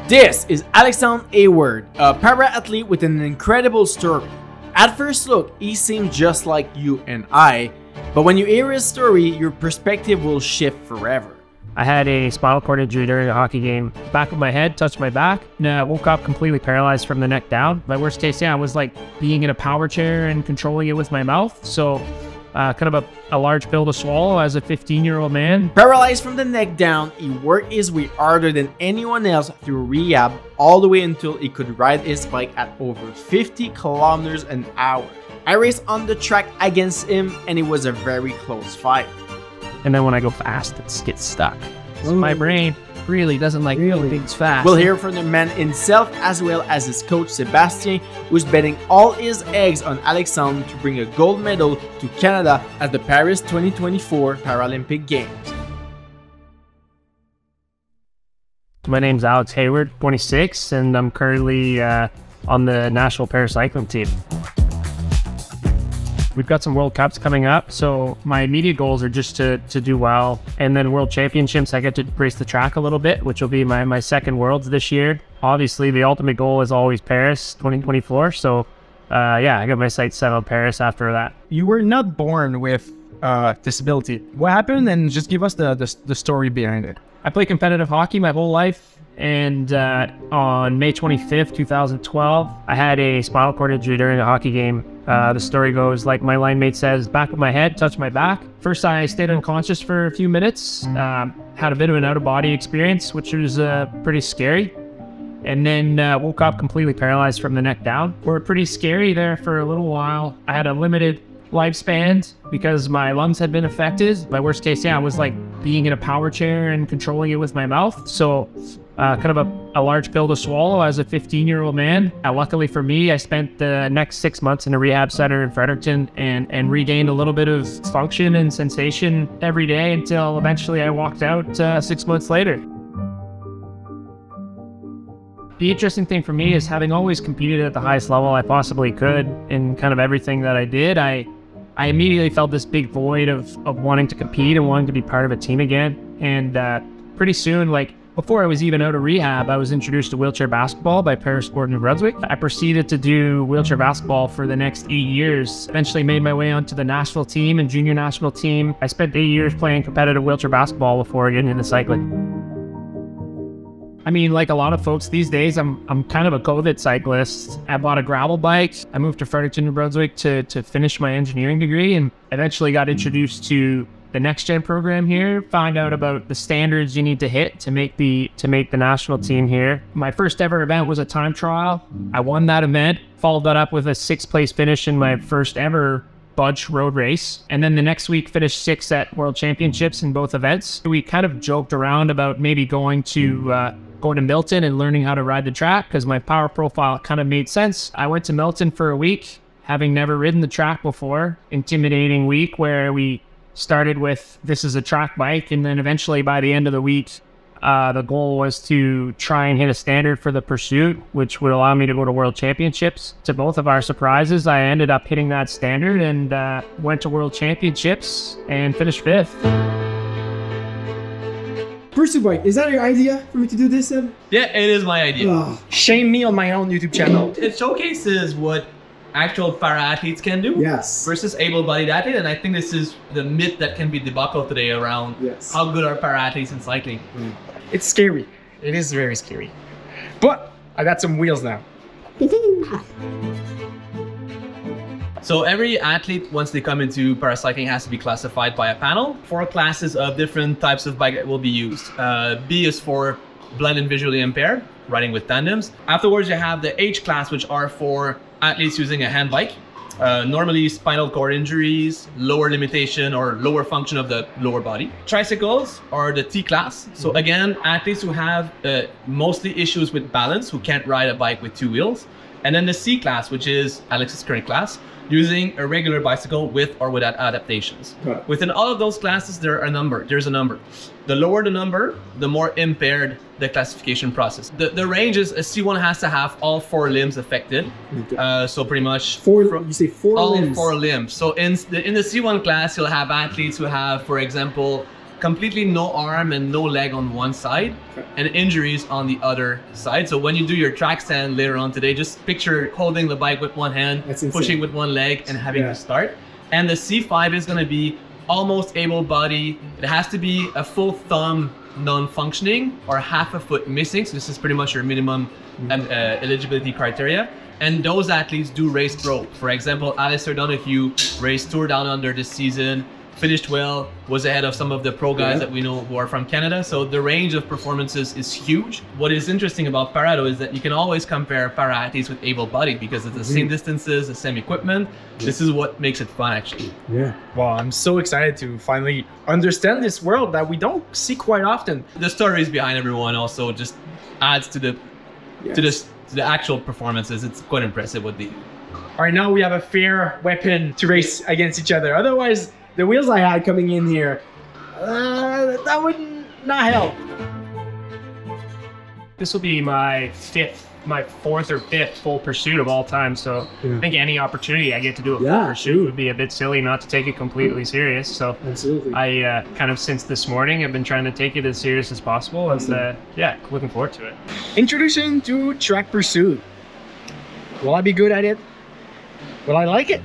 This is Alexandre Hawyard, a para-athlete with an incredible story. At first look, he seems just like you and I, but when you hear his story, your perspective will shift forever. I had a spinal cord injury during a hockey game. Back of my head touched my back, and I woke up completely paralyzed from the neck down. My worst case, yeah, was like being in a power chair and controlling it with my mouth. So kind of a large pill to swallow as a 15-year-old man. Paralyzed from the neck down, he worked his way harder than anyone else through rehab all the way until he could ride his bike at over 50 kilometers an hour. I raced on the track against him and it was a very close fight. And then when I go fast, it gets stuck. So my brain really doesn't like things fast. We'll hear from the man himself as well as his coach Sebastien, who's betting all his eggs on Alexandre to bring a gold medal to Canada at the Paris 2024 Paralympic Games. My name's Alex Hawyard, 26, and I'm currently on the national paracycling team. We've got some World Cups coming up, so my immediate goals are just to do well. And then World Championships, I get to race the track a little bit, which will be my second Worlds this year. Obviously, the ultimate goal is always Paris 2024. So yeah, I got my sights set on Paris after that. You were not born with disability. What happened? And just give us the story behind it. I played competitive hockey my whole life. And on May 25th, 2012, I had a spinal cord injury during a hockey game. The story goes, like my line mate says, back of my head touched my back. First, I stayed unconscious for a few minutes, had a bit of an out-of-body experience, which was pretty scary. And then woke up completely paralyzed from the neck down. Were pretty scary there for a little while. I had a limited lifespan because my lungs had been affected. My worst case, yeah, was like being in a power chair and controlling it with my mouth. So kind of a large pill to swallow as a 15-year-old man. Luckily for me, I spent the next 6 months in a rehab center in Fredericton and regained a little bit of function and sensation every day until eventually I walked out 6 months later. The interesting thing for me is having always competed at the highest level I possibly could in kind of everything that I did, I immediately felt this big void of wanting to compete and wanting to be part of a team again. And pretty soon, like before I was even out of rehab, I was introduced to wheelchair basketball by Parasport New Brunswick. I proceeded to do wheelchair basketball for the next 8 years. Eventually made my way onto the national team and junior national team. I spent 8 years playing competitive wheelchair basketball before getting into cycling. I mean, like a lot of folks these days, I'm kind of a COVID cyclist. I bought a gravel bike. I moved to Fredericton, New Brunswick to finish my engineering degree and eventually got introduced to the Next Gen program here, find out about the standards you need to hit to make the national team here. My first ever event was a time trial. I won that event, followed that up with a 6th place finish in my first ever Budge road race. And then the next week finished 6th at World Championships in both events. We kind of joked around about maybe going to Milton and learning how to ride the track because my power profile kind of made sense. I went to Milton for a week, having never ridden the track before. Intimidating week where we started with this is a track bike, and then eventually by the end of the week, the goal was to try and hit a standard for the pursuit, which would allow me to go to World Championships. To both of our surprises, I ended up hitting that standard and went to World Championships and finished 5th. Pursuit bike, is that your idea for me to do this, Ed? Yeah, it is my idea. Oh, shame me on my own YouTube channel. It showcases what actual para-athletes can do versus able-bodied athletes, and I think this is the myth that can be debunked today around how good are para-athletes in cycling. It's scary. It is very scary. But I got some wheels now. So every athlete, once they come into paracycling, has to be classified by a panel. 4 classes of different types of bike that will be used. B is for blind and visually impaired, riding with tandems. Afterwards, you have the H class, which are for athletes using a hand bike. Normally spinal cord injuries, lower limitation or lower function of the lower body. Tricycles are the T class. So again, athletes who have mostly issues with balance, who can't ride a bike with 2 wheels. And then the C class, which is Alex's current class, using a regular bicycle with or without adaptations. Right. Within all of those classes, there's a number. The lower the number, the more impaired the classification process. The range is a C1 has to have all 4 limbs affected. Okay. So pretty much you say 4 all limbs. 4 limbs. So in the C1 class, you'll have athletes who have, for example, completely no arm and no leg on one side, and injuries on the other side. So when you do your track stand later on today, just picture holding the bike with one hand, pushing with one leg, and having to start. And the C5 is going to be almost able-bodied. It has to be a full thumb non-functioning or half a foot missing. So this is pretty much your minimum eligibility criteria. And those athletes do race pro. For example, Alexandre Hawyard raced Tour Down Under this season, finished well, was ahead of some of the pro guys that we know who are from Canada. So the range of performances is huge. What is interesting about para though is that you can always compare para athletes with able-bodied because it's the same distances, the same equipment. This is what makes it fun actually. Yeah. Well, I'm so excited to finally understand this world that we don't see quite often. The stories behind everyone also just adds to the to the actual performances. It's quite impressive what they do. All right, now we have a fair weapon to race against each other. Otherwise, the wheels I had coming in here, that would not help. This will be my fourth or fifth full pursuit of all time. So I think any opportunity I get to do a full pursuit would be a bit silly not to take it completely serious. So I kind of since this morning I've been trying to take it as serious as possible. And yeah, looking forward to it. Introduction to track pursuit. Will I be good at it? Will I like it?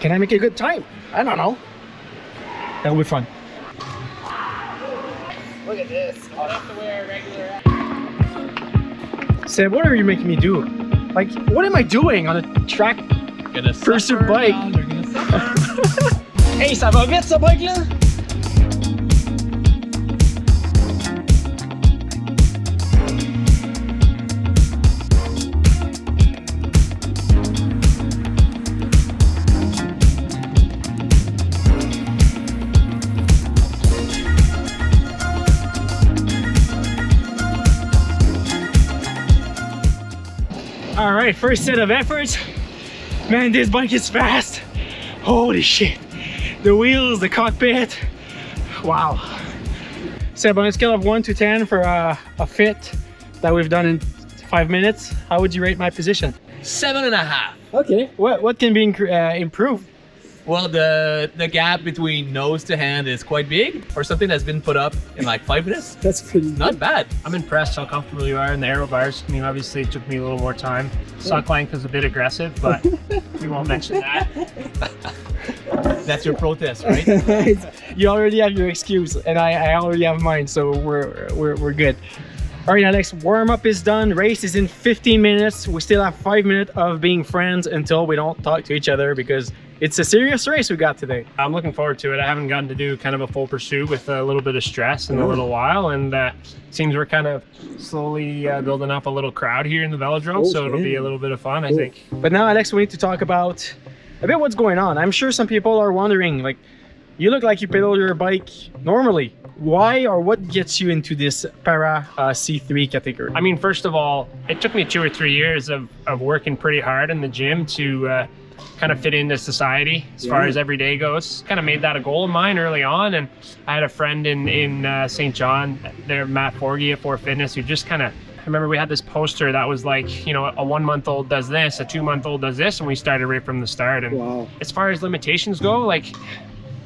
Can I make a good time? I don't know. That'll be fun. Look at this. I'll have to wear a regular. Seb, what are you making me do? Like, what am I doing on a track pursuit bike? Hey, ça va vite ce bike là? All right, first set of efforts. Man, this bike is fast. Holy shit. The wheels, the cockpit. Wow. Seb, on a scale of 1 to 10 for a fit that we've done in 5 minutes, how would you rate my position? 7.5. Okay. What can be improved? Well, the gap between nose to hand is quite big for something that's been put up in like 5 minutes. That's pretty not bad. I'm impressed how comfortable you are in the aero bars. I mean, obviously it took me a little more time. Sock length was a bit aggressive, but we won't mention that. That's your protest, right? You already have your excuse, and I already have mine, so we're good. All right, Alex, warm-up is done. Race is in 15 minutes. We still have 5 minutes of being friends until we don't talk to each other because it's a serious race we got today. I'm looking forward to it. I haven't gotten to do kind of a full pursuit with a little bit of stress in a little while, and it seems we're kind of slowly building up a little crowd here in the velodrome, so it'll be a little bit of fun, I think. But now, Alex, we need to talk about a bit what's going on. I'm sure some people are wondering, like, you look like you pedal your bike normally. Why or what gets you into this para C3 category? I mean, first of all, it took me 2 or 3 years of working pretty hard in the gym to kind of fit into society as far as every day goes. Kind of made that a goal of mine early on, and I had a friend in St. John there, Matt Forgy at 4Fitness, who just kind of, I remember we had this poster that was like, you know, a 1-month-old does this, a 2-month-old does this, and we started right from the start. And as far as limitations go, like,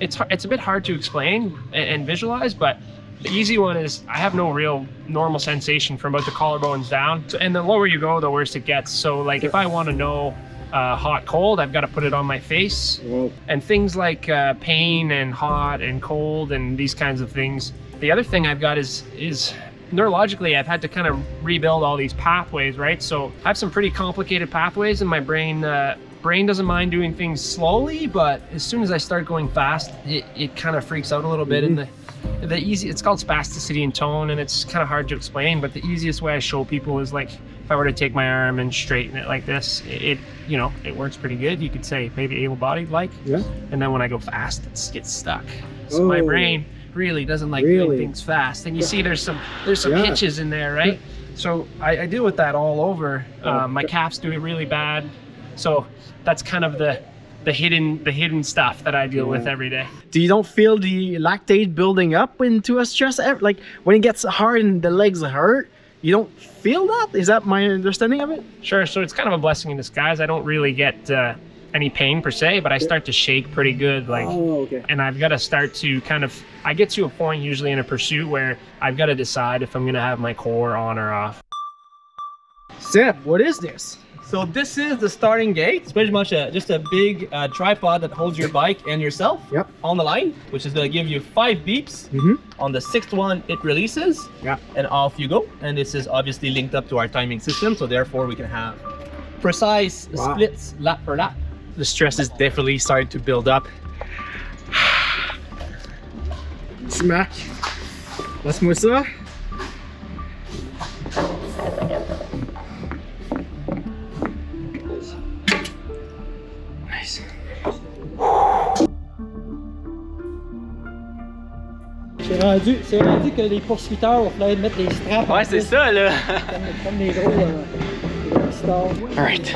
it's a bit hard to explain and visualize, but the easy one is I have no real normal sensation from about the collarbones down. And the lower you go, the worse it gets. So like if I want to know hot, cold, I've got to put it on my face. And things like pain and hot and cold and these kinds of things. The other thing I've got is neurologically, I've had to kind of rebuild all these pathways, right? So I have some pretty complicated pathways in my brain. Brain doesn't mind doing things slowly, but as soon as I start going fast, it kind of freaks out a little bit. And it's called spasticity in tone, and it's kind of hard to explain, but the easiest way I show people is like if I were to take my arm and straighten it like this, it works pretty good. You could say maybe able-bodied like, and then when I go fast, it gets stuck. So my brain really doesn't like doing things fast, and you see there's some hitches in there, right? So I deal with that all over. My calves do it really bad, so that's kind of the hidden stuff that I deal with every day. Do you don't feel the lactate building up into a stress? Like when it gets hard and the legs hurt, you don't feel that? Is that my understanding of it? Sure. So it's kind of a blessing in disguise. I don't really get any pain per se, but I start to shake pretty good, like, and I've got to start to kind of, I get to a point usually in a pursuit where I've got to decide if I'm going to have my core on or off. Seb, what is this? So this is the starting gate. It's pretty much just a big tripod that holds your bike and yourself on the line, which is going to give you 5 beeps. On the 6th one, it releases, and off you go. And this is obviously linked up to our timing system, so therefore we can have precise splits lap per lap. The stress is definitely starting to build up. Smack. Laisse-moi ça. Nice. C'est rendu que les poursuiteurs vont falloir mettre des straps. Ouais, c'est ça là. Comme les gros pistons. All right.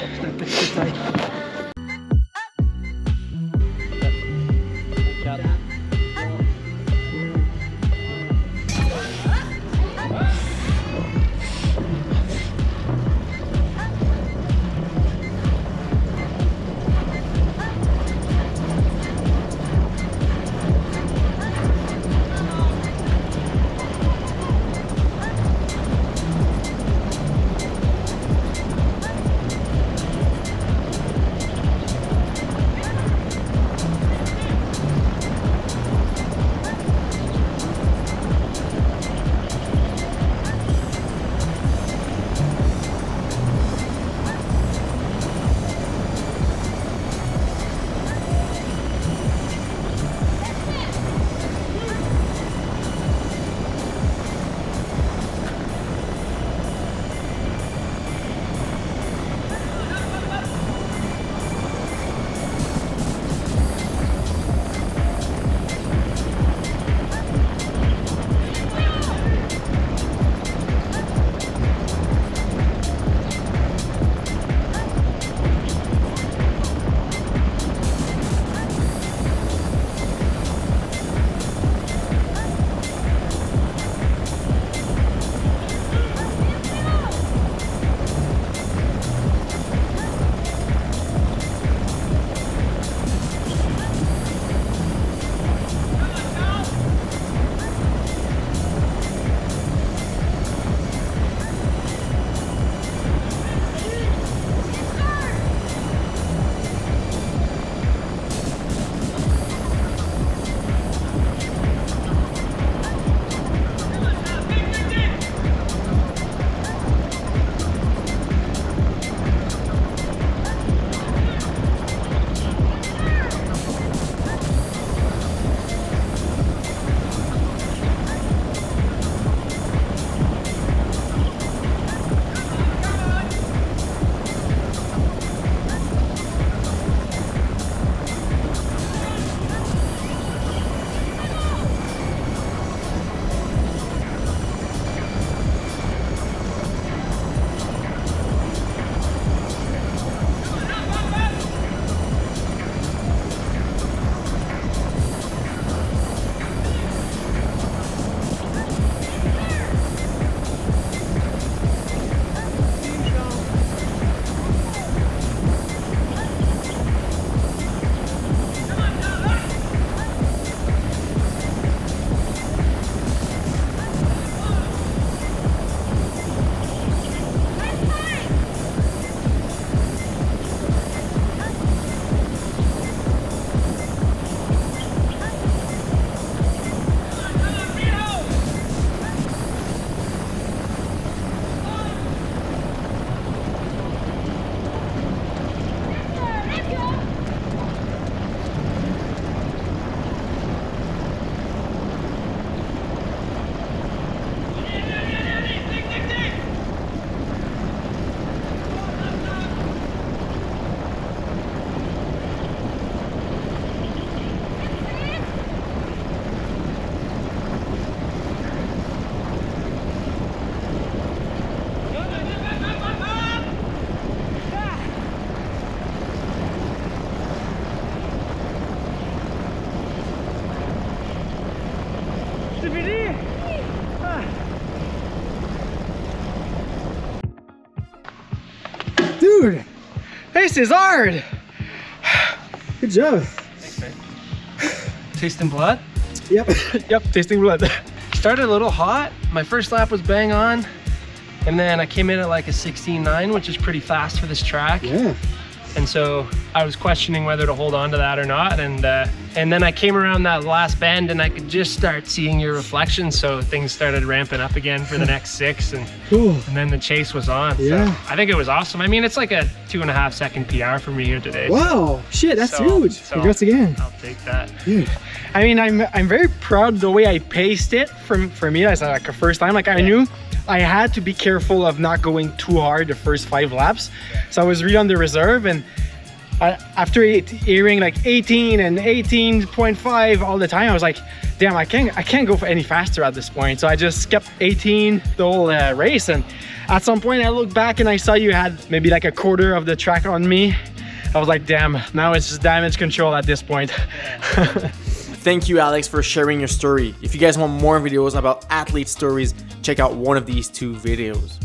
Dude, this is hard. Good job. Thanks, man. Tasting blood? Yep. Yep, tasting blood. Started a little hot. My first lap was bang on. And then I came in at like a 16.9, which is pretty fast for this track. Yeah. And so I was questioning whether to hold on to that or not. And then I came around that last bend and I could just start seeing your reflection. So things started ramping up again for the next 6. And then the chase was on. Yeah. So I think it was awesome. I mean, it's like a 2.5 second PR for me here today. Wow. Shit, that's huge. So Congrats again. I'll take that. Dude. I mean, I'm very proud of the way I paced it. For me, that's like a first time. Like I knew I had to be careful of not going too hard the first 5 laps. So I was really on the reserve, and after hearing like 18 and 18.5 all the time, I was like, damn, I can't go for any faster at this point. So I just kept 18 the whole race. And at some point I looked back and I saw you had maybe like a quarter of the track on me. I was like, damn, now it's just damage control at this point. Thank you, Alex, for sharing your story. If you guys want more videos about athlete stories, check out one of these 2 videos.